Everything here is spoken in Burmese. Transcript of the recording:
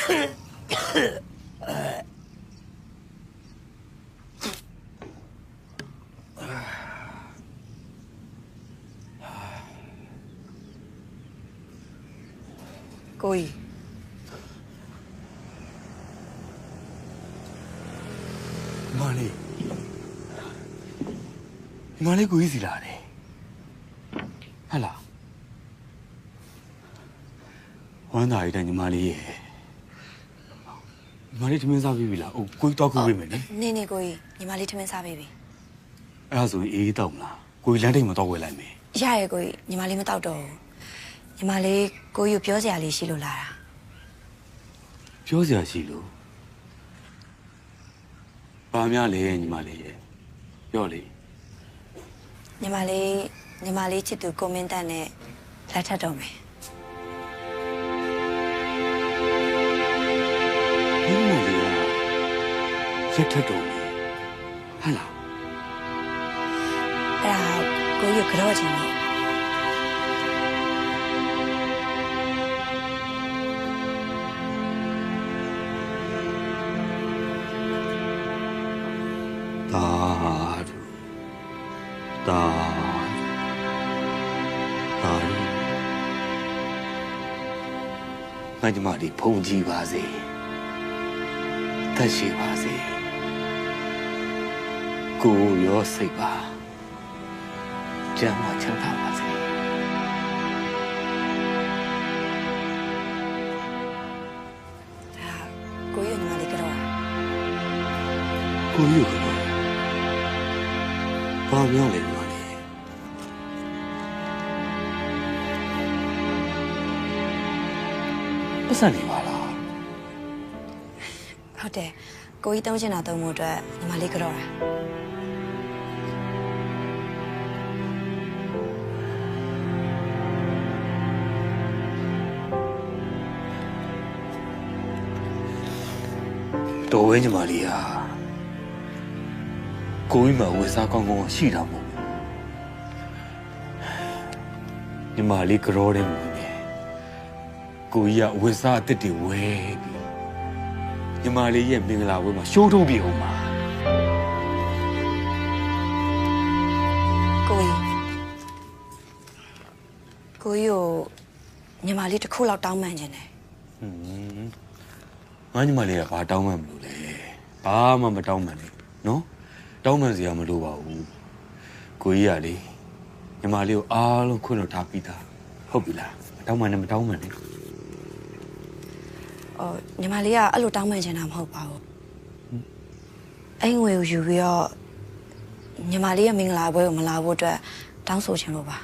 ကိုကြီးမလေးကိုကြီးစီလာတယ်ဟဲ့လားဝမ်းသာရတဲ့ညီမလေးရဲ့ညီမလေးထမင်းစားပြီးပြီလားအိုးကိုကြီးတောက်ခုပေးမယ်နိနေကိုကြီးညီမလေးထမင်းစားပေးပြီအဲ့ဒါဆိုရင်အေးတောက်မလားကိုကြီးလမ်းထိပ်မှာတောက်ဝဲလိုက်မယ်ရရဲ့ကိုကြီးညီမလေးမတောက်တော့ညီမလေးကိုကြီးပြောစရာလေးရှိလို့လာတာပြောစရာရှိလို့ဘာများလဲညီမလေးရဲ့ပြောလေညီမလေးချစ်သူကိုမင်းတန်းနဲ့လက်ထပ်တော့မယ်ညီမလေးကလက်ထပ်တော့မယ်ဟဲ့လားအဲ့ဒါကိုကြီးကြောချင်လို့တာငါညီမလေးဖုန်ကြည့်ပါစေတက်ရှိပါစေကိုရောစိတ်ပါကျမ်းမာချမ်းသာပါစေကိုကြီးညီမလေးကတော့ကိုကြီးကတော့ဘာပြောလဲညီမလေးပတ်စံနေပါလားဟုတ်တယ်ကိုကြီးတောင်းချင်တာတုံးဖို့အတွက်ညီမလေးကတော့တော်ဝဲညီမလေးဟာကိုကြီးမှာဝယ်စားကောင်းကောင်းရှိတာမဟုတ်ဘူးညီမလေးကြောတယ်မဟုတ်ဘူးကိုကြီးကဝယ်စားအစ်စ်တွေဝဲပြီးညီမလေးရဲ့မင်္ဂလာပွဲမှာရှိုးထုတ်ပြအောင်ပါကိုကြီးကိုညီမလေးတစ်ခုလောက်တောင်းပန်ခြင်းတယ်ငါညီမလေးကဘာတောင်းပန်မလို့လဲဘာမှမတောင်းပန်နဲ့နော်တောင်းပန်စရာမလိုပါဘူးကိုကြီးကလေညီမလေးကိုအားလုံးခွင့်လွှတ်ထားပြီးသားဟုတ်ပြီလားတောင်းပန်နဲ့မတောင်းပန်နဲ့ညီမလေးကအဲ့လိုတောင်းပန်ချင်တာမဟုတ်ပါဘူးအဲ့ငွေကိုယူပြီးတော့ညီမလေးရဲ့မင်္ဂလာပွဲကိုမလာဖို့အတွက်တောင်းဆိုချင်လို့ပါ